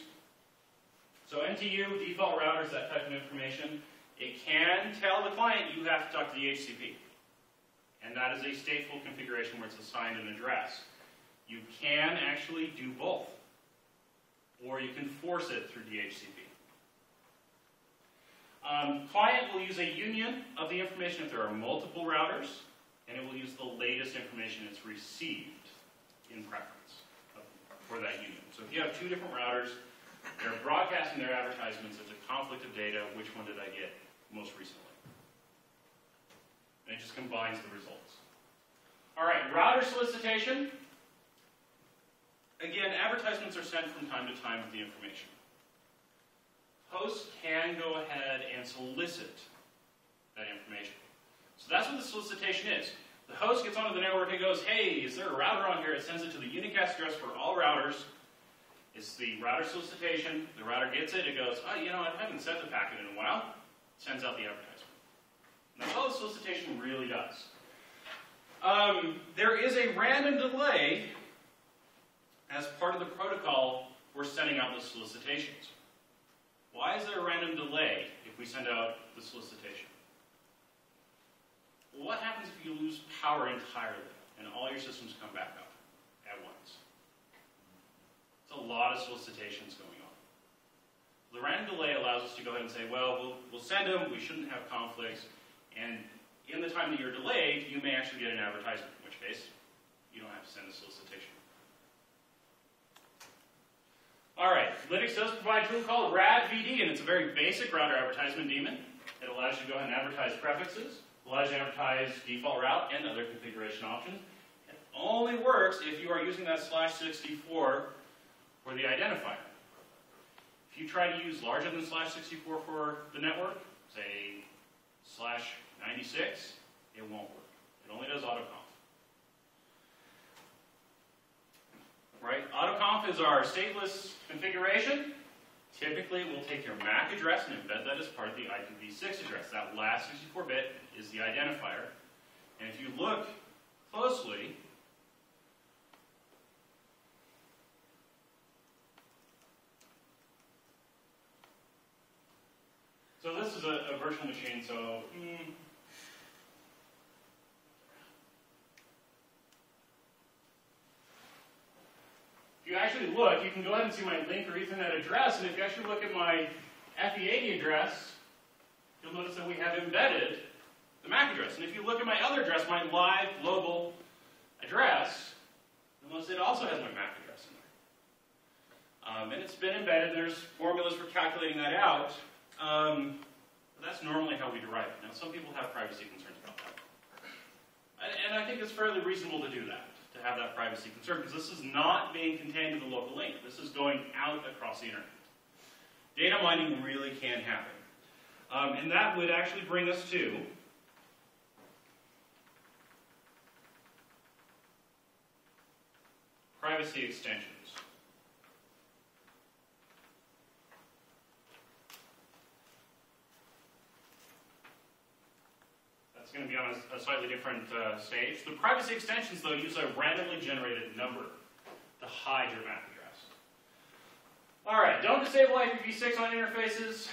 So NTU, default routers, that type of information. It can tell the client you have to talk to the HCP. and that is a stateful configuration where it's assigned an address. You can actually do both, or you can force it through DHCP. Client will use a union of the information if there are multiple routers, and it will use the latest information it's received in preference for that union. So if you have two different routers, they're broadcasting their advertisements, there's a conflict of data, which one did I get most recently? And it just combines the results. All right, router solicitation. Again, advertisements are sent from time to time with the information. Hosts can go ahead and solicit that information. So that's what the solicitation is. The host gets onto the network and goes, hey, is there a router on here? It sends it to the Unicast address for all routers. It's the router solicitation. The router gets it. It goes, oh, you know, I haven't sent the packet in a while. It sends out the advertisement. And that's all the solicitation really does. There is a random delay as part of the protocol for sending out the solicitations. Why is there a random delay if we send out the solicitation? Well, what happens if you lose power entirely and all your systems come back up at once? It's a lot of solicitations going on. The random delay allows us to go ahead and say, well, we'll send them, we shouldn't have conflicts, and in the time that you're delayed, you may actually get an advertisement, in which case you don't have to send a solicitation. All right, Linux does provide a tool called Radvd, and it's a very basic router advertisement daemon. It allows you to go ahead and advertise prefixes, allows you to advertise default route and other configuration options. It only works if you are using that /64 for the identifier. If you try to use larger than /64 for the network, say /96, it won't work. It only does autoconf. Right? Autoconf is our stateless configuration. Typically, we'll take your MAC address and embed that as part of the IPv6 address. That last 64-bit is the identifier. And if you look closely, so this is a virtual machine, so if you actually look, you can go ahead and see my link or Ethernet address, and if you actually look at my FE80 address, you'll notice that we have embedded the MAC address. And if you look at my other address, my live global address, you'll notice it also has my MAC address in there. And it's been embedded. There's formulas for calculating that out. But that's normally how we derive it. Now, some people have privacy concerns about that. And I think it's fairly reasonable to do that, to have that privacy concern, because this is not being contained to the local link. This is going out across the internet. Data mining really can happen. And that would actually bring us to privacy extensions. That's going to be on a slightly different stage. The privacy extensions, though, use a randomly generated number to hide your MAC address. All right, don't disable IPv6 on interfaces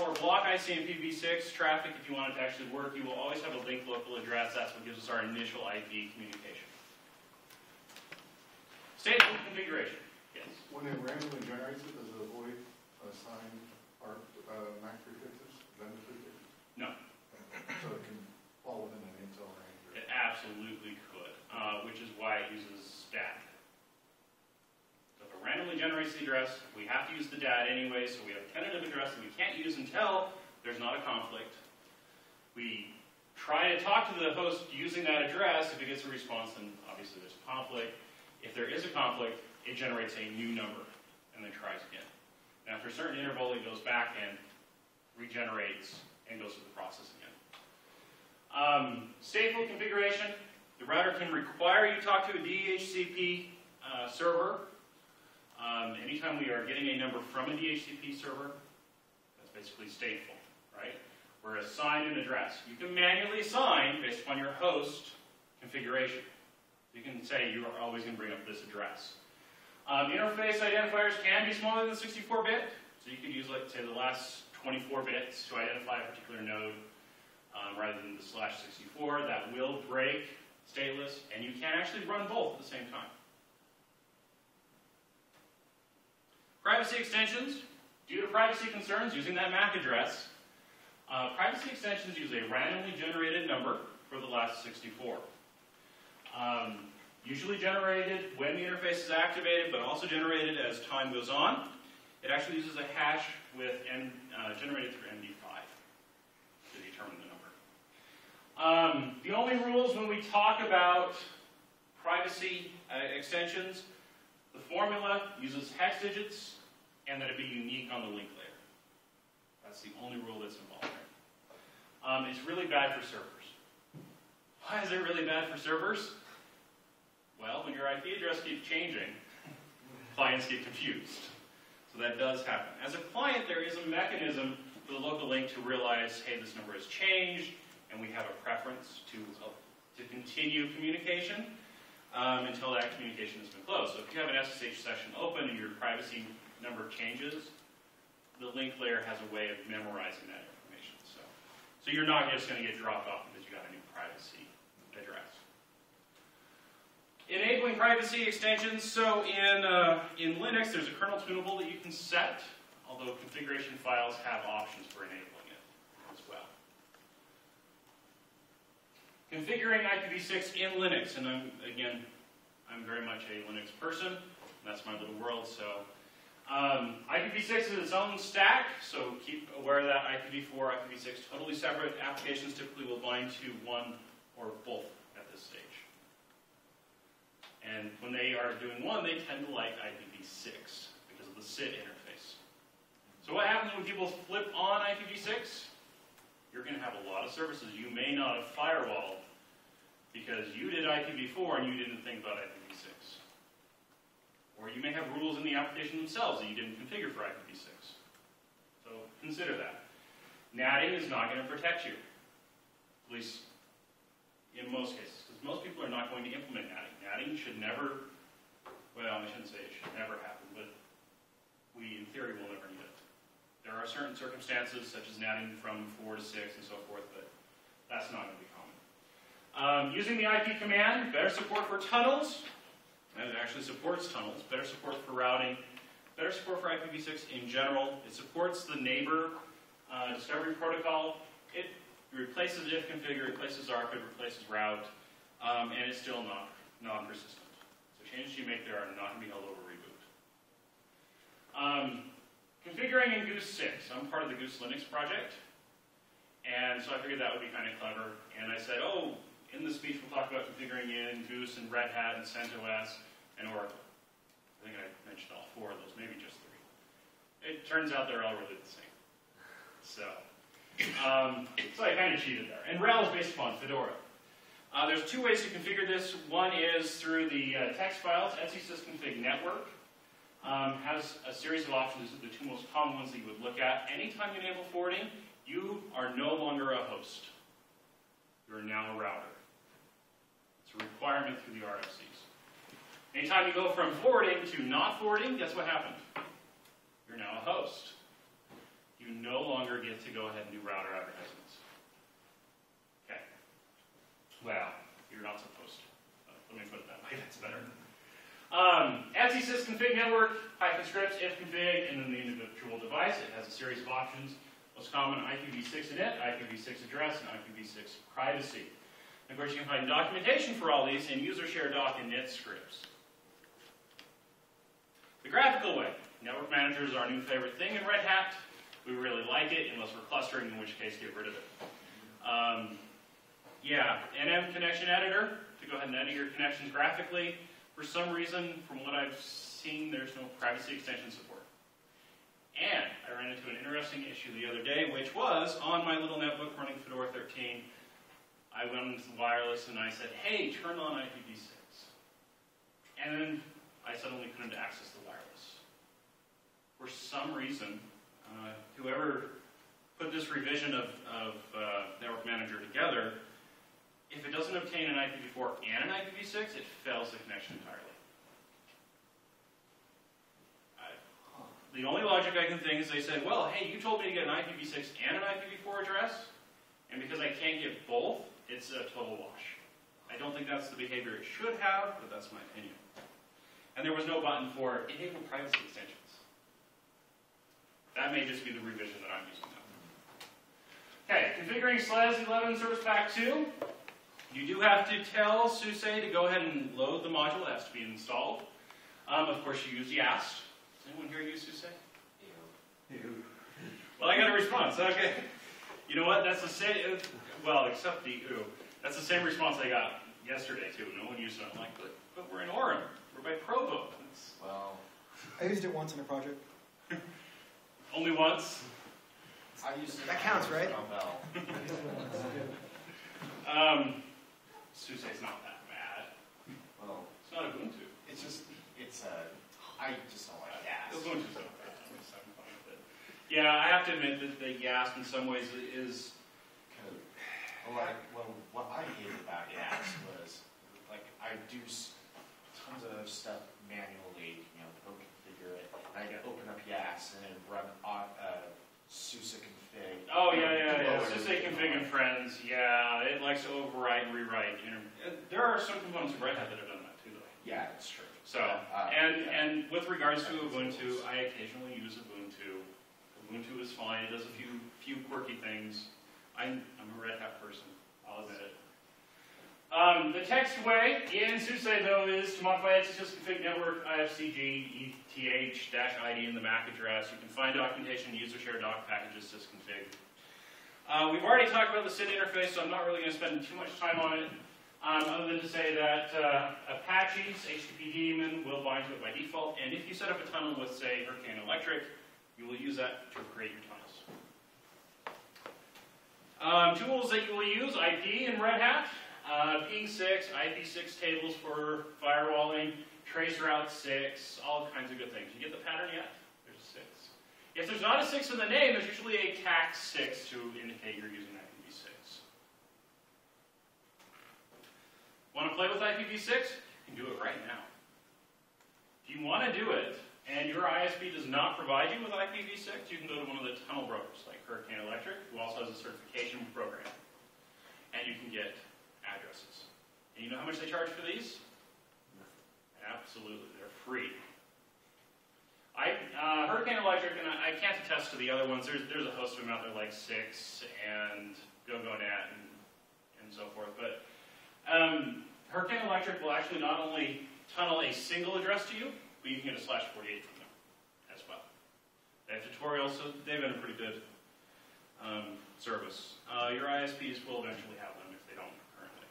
or block ICMPv6 traffic if you want it to actually work. You will always have a linked local address. That's what gives us our initial IP communication. Stateful configuration. Yes? When it randomly generates it, does it avoid assigned MAC prefixes, vendor prefixes? No. So it can fall within an Intel range? It absolutely could, which is why it uses stat. So if it randomly generates the address, we have to use the DAT anyway, so we have a tentative address that we can't use until there's not a conflict. We try to talk to the host using that address. If it gets a response, then obviously there's a conflict. If there is a conflict, it generates a new number and then tries again. And after a certain interval, it goes back and regenerates and goes through the process again. Stateful configuration. The router can require you to talk to a DHCP server. Anytime we are getting a number from a DHCP server, that's basically stateful, right? We're assigned an address. You can manually assign based upon your host configuration. You can say you are always going to bring up this address. Interface identifiers can be smaller than 64-bit, so you could use, like, say, the last 24 bits to identify a particular node. rather than the /64. That will break stateless, and you can actually run both at the same time. Privacy extensions. Due to privacy concerns using that MAC address, privacy extensions use a randomly generated number for the last 64. Usually generated when the interface is activated, but also generated as time goes on. It actually uses a hash with generated through MD5 to determine the number. The only rules when we talk about privacy extensions, the formula uses hex digits and that it be unique on the link layer. That's the only rule that's involved there. It's really bad for servers. Why is it really bad for servers? Well, when your IP address keeps changing, clients get confused. So that does happen. As a client, there is a mechanism for the local link to realize, hey, this number has changed, and we have a preference to continue communication until that communication has been closed. So if you have an SSH session open and your privacy number changes, the link layer has a way of memorizing that information. So you're not just going to get dropped off because you got a new privacy address. Enabling privacy extensions. So in Linux, there's a kernel tunable that you can set, although configuration files have options for enabling it as well. Configuring IPv6 in Linux, and I'm very much a Linux person. That's my little world. So IPv6 is its own stack, so keep aware of that. IPv4, IPv6, totally separate. Applications typically will bind to one or both at this stage. And when they are doing one, they tend to like IPv6 because of the SID interface. So what happens when people flip on IPv6? You're going to have a lot of services you may not have firewalled because you did IPv4 and you didn't think about IPv6. Or you may have rules in the application themselves that you didn't configure for IPv6. So consider that. Natting is not going to protect you, at least in most cases, because most people are not going to implement natting. Natting should never, well, I shouldn't say it should never happen, but we, in theory, will never need it. There are certain circumstances, such as natting from 4 to 6 and so forth, but that's not going to be common. Using the IP command, better support for tunnels. And it actually supports tunnels, better support for routing, better support for IPv6 in general. It supports the neighbor discovery protocol. It replaces ifconfig, replaces archive, replaces route, and it's still non-persistent. So changes you make there are not going to be held over reboot. Configuring in Goose 6. I'm part of the Goose Linux project, and so I figured that would be kind of clever. And I said, oh, in the speech, we'll talk about configuring in Goose and Red Hat and CentOS and Oracle. I think I mentioned all 4 of those, maybe just 3. It turns out they're all really the same. So I kind of cheated there. And RHEL is based upon Fedora. There's 2 ways to configure this. One is through the text files. Sysconfig network has a series of options. These are the 2 most common ones that you would look at. Anytime you enable forwarding, you are no longer a host. You're now a router. It's a requirement through the RFCs. Anytime you go from forwarding to not forwarding, guess what happened? You're now a host. You no longer get to go ahead and do router advertisements. Okay. Well, you're not supposed to. Let me put it that way, that's better. Sysconfig network, Python scripts, ifconfig, and then the individual device. It has a series of options. Most common, IPv6 init, IPv6 address, and IPv6 privacy. And of course, you can find documentation for all these in user share doc and init scripts. The graphical way. Network manager is our new favorite thing in Red Hat. We really like it, unless we're clustering, in which case, get rid of it. NM connection editor to go ahead and edit your connections graphically. For some reason, from what I've seen, there's no privacy extension support. And I ran into an interesting issue the other day, which was on my little netbook running Fedora 13. I went into the wireless and I said, hey, turn on IPv6. And then I suddenly couldn't access the wireless. For some reason, whoever put this revision of Network Manager together, if it doesn't obtain an IPv4 and an IPv6, it fails the connection entirely. The only logic I can think is they said, well, hey, you told me to get an IPv6 and an IPv4 address. And because I can't get both, it's a total wash. I don't think that's the behavior it should have, but that's my opinion. And there was no button for enable privacy extensions. That may just be the revision that I'm using now. Okay, configuring SLES 11 Service Pack 2. You do have to tell SUSE to go ahead and load the module. It has to be installed. Of course, you use YAST. Does anyone here use SUSE? Ew. Well, I got a response. Okay. You know what? That's the same. Well, except the ew. That's the same response I got yesterday too. No one used it. I'm like, but we're in Orem. We're by Provo. Well, I used it once in a project. Only once. I used it. That counts, right? SUSE's not that bad. Well, It's not Ubuntu. it's just, I just don't like gas. Ubuntu's not bad. I'm fine with it. Yeah, I have to admit that the YAST in some ways is. What I hated about gas was, like, I do tons of stuff manually, go configure it. And I open up YAS and then run SUSE config. Oh, yeah. SUSE config and friends. Yeah, it likes to override and rewrite. There are some components of Red Hat that have done that too, though. Yeah, it's true. So, and with regards to Ubuntu, I occasionally use Ubuntu. Ubuntu is fine. It does a few quirky things. I'm a Red Hat person. I'll admit it. The text way in SUSE, though, is to modify SUSE config network IFCG ETH-ID in the MAC address. You can find documentation, user share doc packages sysconfig. We've already talked about the SID interface, so I'm not really going to spend too much time on it, other than to say that Apache's HTTP daemon will bind to it by default, and if you set up a tunnel with, say, Hurricane Electric, you will use that to create your tunnels. Tools that you will use, IP in Red Hat, ping6, IP6 tables for firewalling, traceroute 6, all kinds of good things. You get the pattern yet? There's a 6. If there's not a 6 in the name, there's usually a tax 6 to indicate you're using IPv6. Want to play with IPv6? You can do it right now. If you want to do it, and your ISP does not provide you with IPv6, you can go to one of the tunnel brokers, like Hurricane Electric, who also has a certification program. And you can get addresses. And you know how much they charge for these? Absolutely, they're free. Hurricane Electric, and I can't attest to the other ones, there's a host of them out there like 6 and GoGoNet and so forth, but Hurricane Electric will actually not only tunnel a single address to you, but you can get a /48 from them as well. They have tutorials, so they've been a pretty good service. Your ISPs will eventually have them if they don't currently.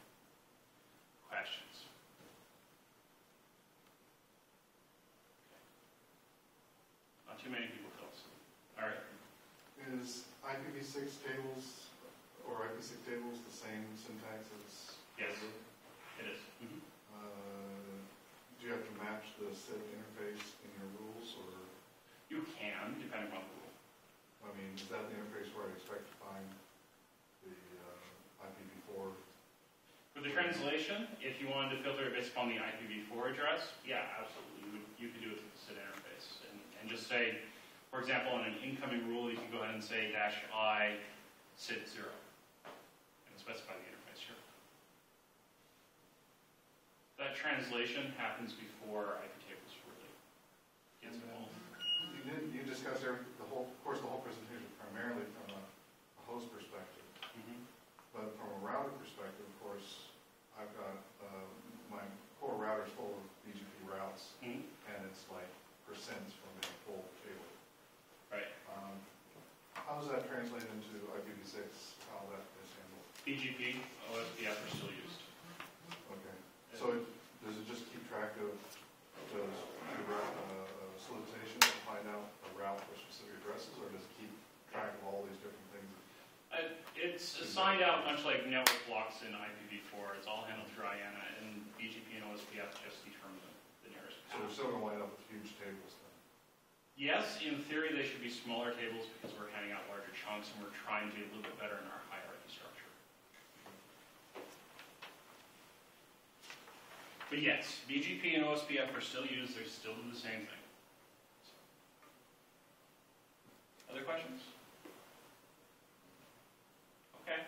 Questions? Not too many people tell us. All right. Is IPv6 tables or IPv6 tables the same syntax as? Yes, it is. Mm-hmm. Do you have to match the SID interface in your rules, or? You can, depending on the rule. I mean, is that the interface where I expect to find the IPv4? For the translation, if you wanted to filter it based upon the IPv4 address, yeah, absolutely. You could do it with the SID interface. And just say, for example, on an incoming rule, you can go ahead and say -I SID 0 and specify the interface here. That translation happens before IP tables really gets involved. You discussed the whole presentation primarily from a host perspective. Mm-hmm. But from a router perspective, of course, I've got my core router's full of BGP routes, Mm-hmm. and it's like percents from a full table. Right. How does that translate into IPv6? How that is handled? BGP, OSPF are still used. Okay. So does it just keep track of those solicitation to find out a route for specific addresses, or does it keep track of all these different things? It's assigned out much like network blocks in IPv4. It's all handled through IANA, and BGP and OSPF just determine the nearest. So we're still going to wind up with huge tables then? Yes, in theory they should be smaller tables because we're handing out larger chunks and we're trying to be a little bit better in our hierarchy structure. But yes, BGP and OSPF are still used. They still do the same thing. Other questions? Okay.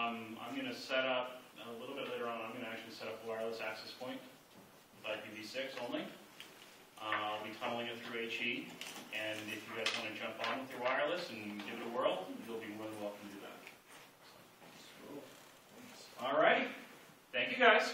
I'm going to set up, a little bit later on, I'm going to actually set up a wireless access point with IPv6 only. I'll be tunneling it through HE, and if you guys want to jump on with your wireless and give it a whirl, you'll be more than welcome to do that. All right. Thank you, guys.